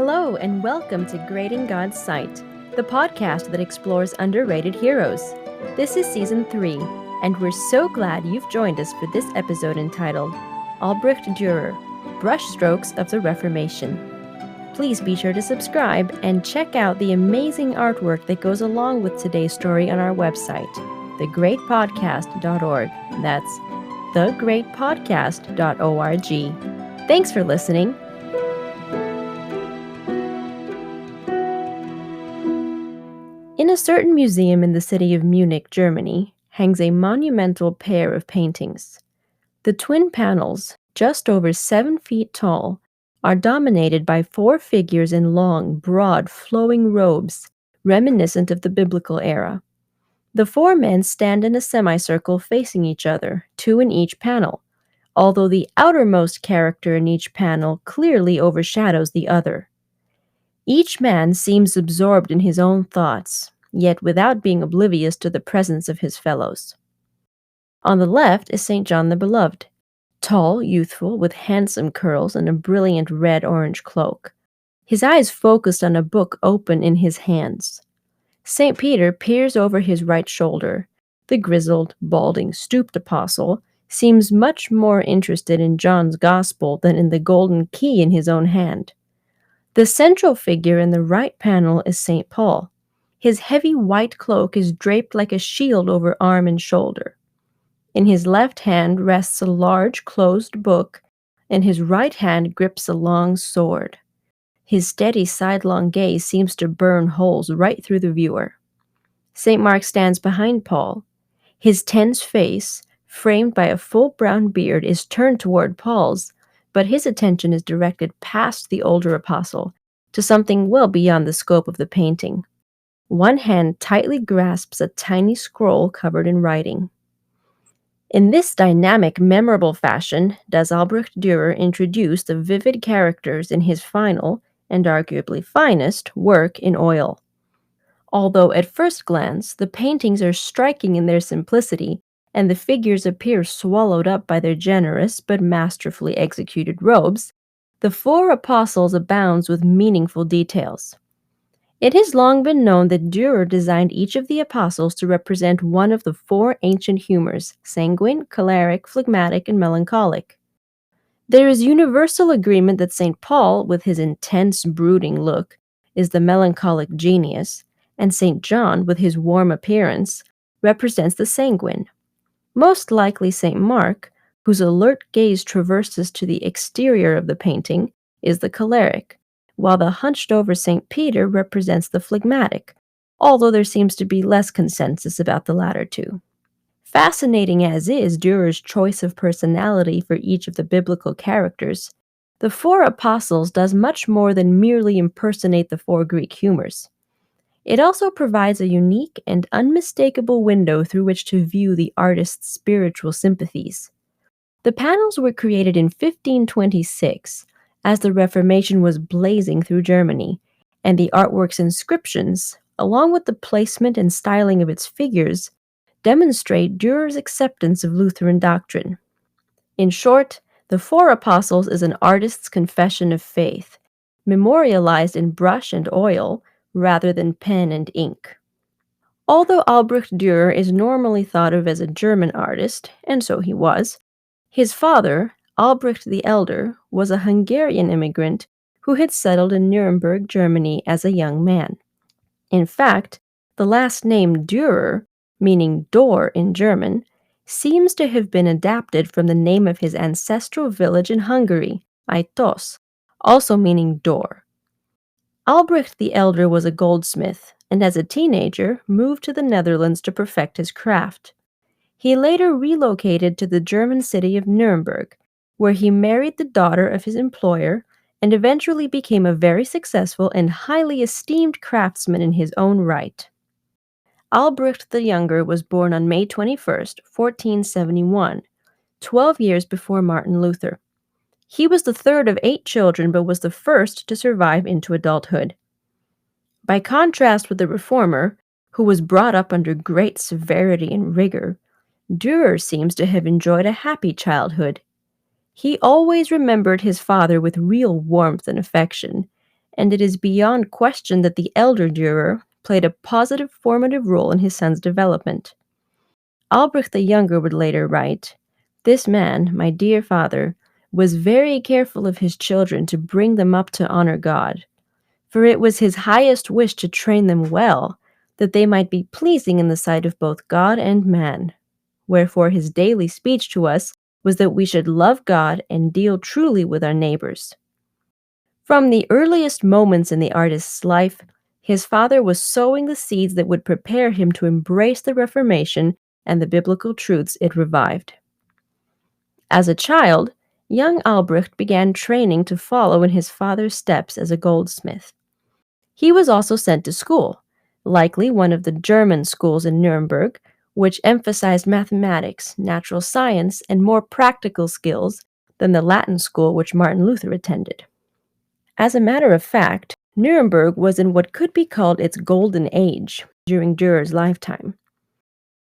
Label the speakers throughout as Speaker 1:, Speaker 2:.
Speaker 1: Hello, and welcome to Great in God's Sight, the podcast that explores underrated heroes. This is Season 3, and we're so glad you've joined us for this episode entitled Albrecht Dürer, Brushstrokes of the Reformation. Please be sure to subscribe and check out the amazing artwork that goes along with today's story on our website, thegreatpodcast.org. That's thegreatpodcast.org. Thanks for listening. In a certain museum in the city of Munich, Germany, hangs a monumental pair of paintings. The twin panels, just over 7 feet tall, are dominated by 4 figures in long, broad, flowing robes, reminiscent of the biblical era. The 4 men stand in a semicircle facing each other, 2 in each panel, although the outermost character in each panel clearly overshadows the other. Each man seems absorbed in his own thoughts, yet without being oblivious to the presence of his fellows. On the left is St. John the Beloved, tall, youthful, with handsome curls and a brilliant red-orange cloak, his eyes focused on a book open in his hands. St. Peter peers over his right shoulder. The grizzled, balding, stooped apostle seems much more interested in John's gospel than in the golden key in his own hand. The central figure in the right panel is St. Paul. His heavy white cloak is draped like a shield over arm and shoulder. In his left hand rests a large closed book, and his right hand grips a long sword. His steady sidelong gaze seems to burn holes right through the viewer. St. Mark stands behind Paul. His tense face, framed by a full brown beard, is turned toward Paul's, but his attention is directed past the older apostle to something well beyond the scope of the painting. One hand tightly grasps a tiny scroll covered in writing. In this dynamic, memorable fashion does Albrecht Dürer introduce the vivid characters in his final, and arguably finest, work in oil. Although at first glance the paintings are striking in their simplicity, and the figures appear swallowed up by their generous but masterfully executed robes, the 4 apostles abounds with meaningful details. It has long been known that Dürer designed each of the apostles to represent one of the 4 ancient humors: sanguine, choleric, phlegmatic, and melancholic. There is universal agreement that St. Paul, with his intense, brooding look, is the melancholic genius, and St. John, with his warm appearance, represents the sanguine. Most likely St. Mark, whose alert gaze traverses to the exterior of the painting, is the choleric, while the hunched-over St. Peter represents the phlegmatic, although there seems to be less consensus about the latter two. Fascinating as is Dürer's choice of personality for each of the biblical characters, the 4 apostles does much more than merely impersonate the 4 Greek humors. It also provides a unique and unmistakable window through which to view the artist's spiritual sympathies. The panels were created in 1526, as the Reformation was blazing through Germany, and the artwork's inscriptions, along with the placement and styling of its figures, demonstrate Dürer's acceptance of Lutheran doctrine. In short, the 4 Apostles is an artist's confession of faith, memorialized in brush and oil rather than pen and ink. Although Albrecht Dürer is normally thought of as a German artist, and so he was, his father, Albrecht the Elder, was a Hungarian immigrant who had settled in Nuremberg, Germany as a young man. In fact, the last name Dürer, meaning door in German, seems to have been adapted from the name of his ancestral village in Hungary, Aitos, also meaning door. Albrecht the Elder was a goldsmith, and as a teenager moved to the Netherlands to perfect his craft. He later relocated to the German city of Nuremberg, where he married the daughter of his employer and eventually became a very successful and highly esteemed craftsman in his own right. Albrecht the Younger was born on May 21st, 1471, 12 years before Martin Luther. He was the 3rd of 8 children, but was the first to survive into adulthood. By contrast with the Reformer, who was brought up under great severity and rigor, Dürer seems to have enjoyed a happy childhood. He always remembered his father with real warmth and affection, and it is beyond question that the elder Dürer played a positive formative role in his son's development. Albrecht the Younger would later write, "This man, my dear father, was very careful of his children to bring them up to honor God, for it was his highest wish to train them well, that they might be pleasing in the sight of both God and man. Wherefore his daily speech to us was that we should love God and deal truly with our neighbors." From the earliest moments in the artist's life, his father was sowing the seeds that would prepare him to embrace the Reformation and the biblical truths it revived. As a child, young Albrecht began training to follow in his father's steps as a goldsmith. He was also sent to school, likely one of the German schools in Nuremberg, which emphasized mathematics, natural science, and more practical skills than the Latin school which Martin Luther attended. As a matter of fact, Nuremberg was in what could be called its golden age during Dürer's lifetime.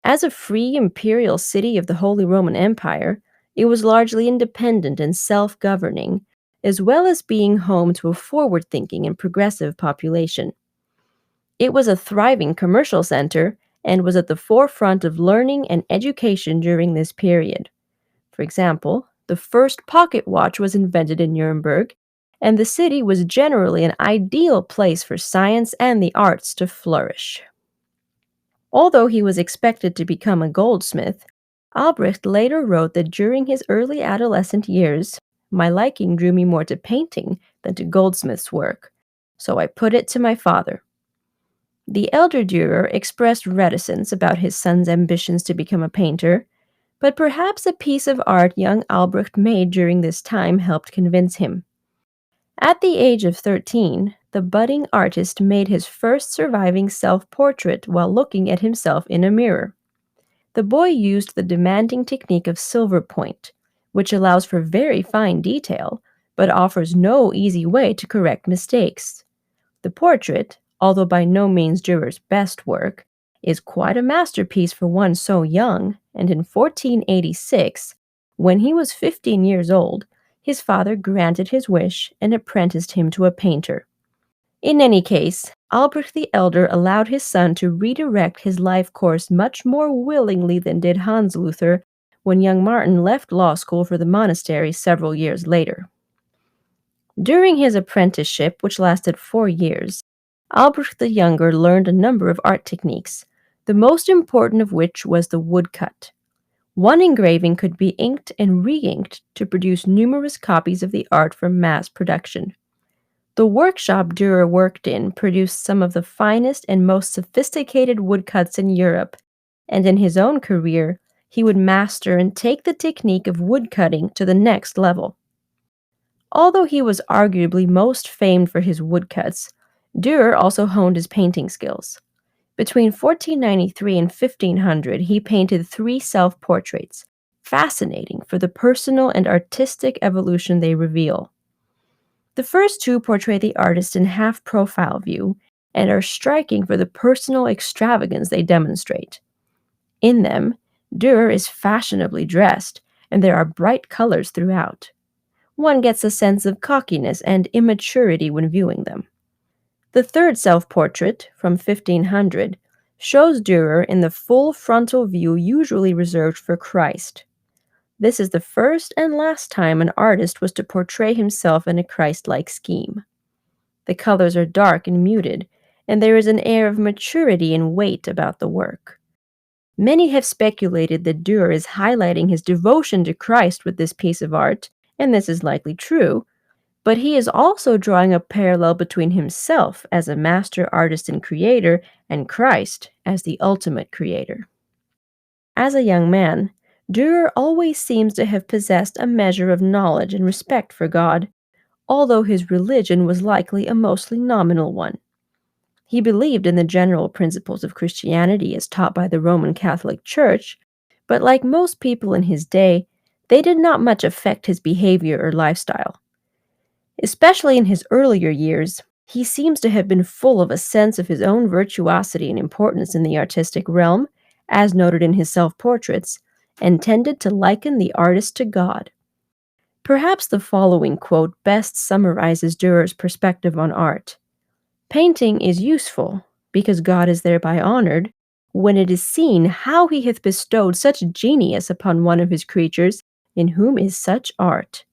Speaker 1: As a free imperial city of the Holy Roman Empire, it was largely independent and self-governing, as well as being home to a forward-thinking and progressive population. It was a thriving commercial center and was at the forefront of learning and education during this period. For example, the first pocket watch was invented in Nuremberg, and the city was generally an ideal place for science and the arts to flourish. Although he was expected to become a goldsmith, Albrecht later wrote that during his early adolescent years, "My liking drew me more to painting than to goldsmith's work, so I put it to my father." The elder Dürer expressed reticence about his son's ambitions to become a painter, but perhaps a piece of art young Albrecht made during this time helped convince him. At the age of 13, the budding artist made his first surviving self-portrait while looking at himself in a mirror. The boy used the demanding technique of silver point, which allows for very fine detail, but offers no easy way to correct mistakes. The portrait, although by no means Dürer's best work, is quite a masterpiece for one so young, and in 1486, when he was 15 years old, his father granted his wish and apprenticed him to a painter. In any case, Albrecht the Elder allowed his son to redirect his life course much more willingly than did Hans Luther when young Martin left law school for the monastery several years later. During his apprenticeship, which lasted 4 years, Albrecht the Younger learned a number of art techniques, the most important of which was the woodcut. One engraving could be inked and re-inked to produce numerous copies of the art for mass production. The workshop Dürer worked in produced some of the finest and most sophisticated woodcuts in Europe, and in his own career, he would master and take the technique of woodcutting to the next level. Although he was arguably most famed for his woodcuts, Dürer also honed his painting skills. Between 1493 and 1500, he painted 3 self-portraits, fascinating for the personal and artistic evolution they reveal. The first 2 portray the artist in half-profile view and are striking for the personal extravagance they demonstrate. In them, Dürer is fashionably dressed, and there are bright colors throughout. One gets a sense of cockiness and immaturity when viewing them. The third self-portrait, from 1500, shows Dürer in the full frontal view usually reserved for Christ. This is the first and last time an artist was to portray himself in a Christ-like scheme. The colors are dark and muted, and there is an air of maturity and weight about the work. Many have speculated that Dürer is highlighting his devotion to Christ with this piece of art, and this is likely true, but he is also drawing a parallel between himself as a master artist and creator and Christ as the ultimate creator. As a young man, Dürer always seems to have possessed a measure of knowledge and respect for God, although his religion was likely a mostly nominal one. He believed in the general principles of Christianity as taught by the Roman Catholic Church, but like most people in his day, they did not much affect his behavior or lifestyle. Especially in his earlier years, he seems to have been full of a sense of his own virtuosity and importance in the artistic realm, as noted in his self-portraits, and tended to liken the artist to God. Perhaps the following quote best summarizes Dürer's perspective on art. Painting is useful, because God is thereby honored, when it is seen how he hath bestowed such genius upon one of his creatures, in whom is such art.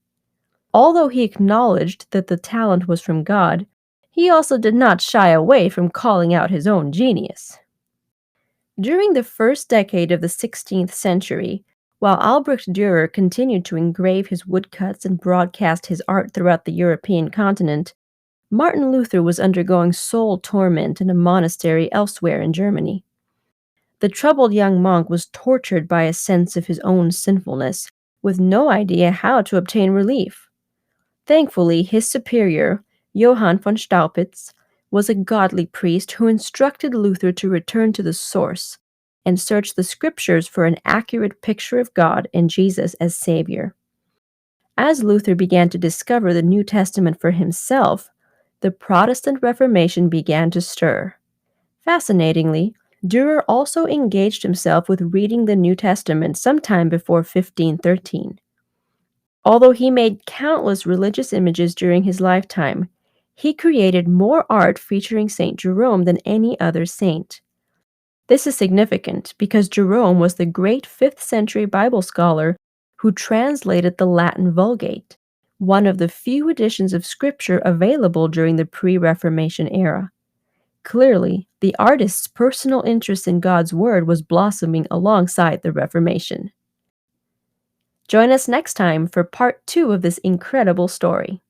Speaker 1: Although he acknowledged that the talent was from God, he also did not shy away from calling out his own genius. During the first decade of the 16th century, while Albrecht Dürer continued to engrave his woodcuts and broadcast his art throughout the European continent, Martin Luther was undergoing soul torment in a monastery elsewhere in Germany. The troubled young monk was tortured by a sense of his own sinfulness, with no idea how to obtain relief. Thankfully, his superior, Johann von Staupitz, was a godly priest who instructed Luther to return to the source and search the scriptures for an accurate picture of God and Jesus as Savior. As Luther began to discover the New Testament for himself, the Protestant Reformation began to stir. Fascinatingly, Dürer also engaged himself with reading the New Testament sometime before 1513. Although he made countless religious images during his lifetime, he created more art featuring Saint Jerome than any other saint. This is significant because Jerome was the great 5th century Bible scholar who translated the Latin Vulgate, one of the few editions of Scripture available during the pre-Reformation era. Clearly, the artist's personal interest in God's Word was blossoming alongside the Reformation. Join us next time for part 2 of this incredible story.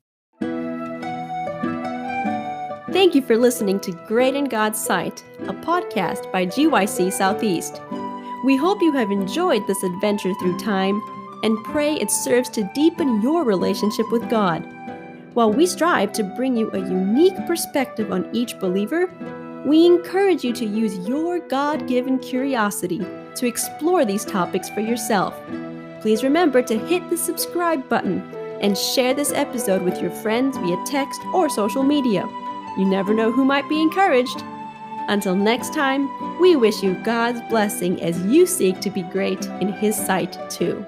Speaker 1: Thank you for listening to Great in God's Sight, a podcast by GYC Southeast. We hope you have enjoyed this adventure through time and pray it serves to deepen your relationship with God. While we strive to bring you a unique perspective on each believer, we encourage you to use your God-given curiosity to explore these topics for yourself. Please remember to hit the subscribe button and share this episode with your friends via text or social media. You never know who might be encouraged. Until next time, we wish you God's blessing as you seek to be great in His sight too.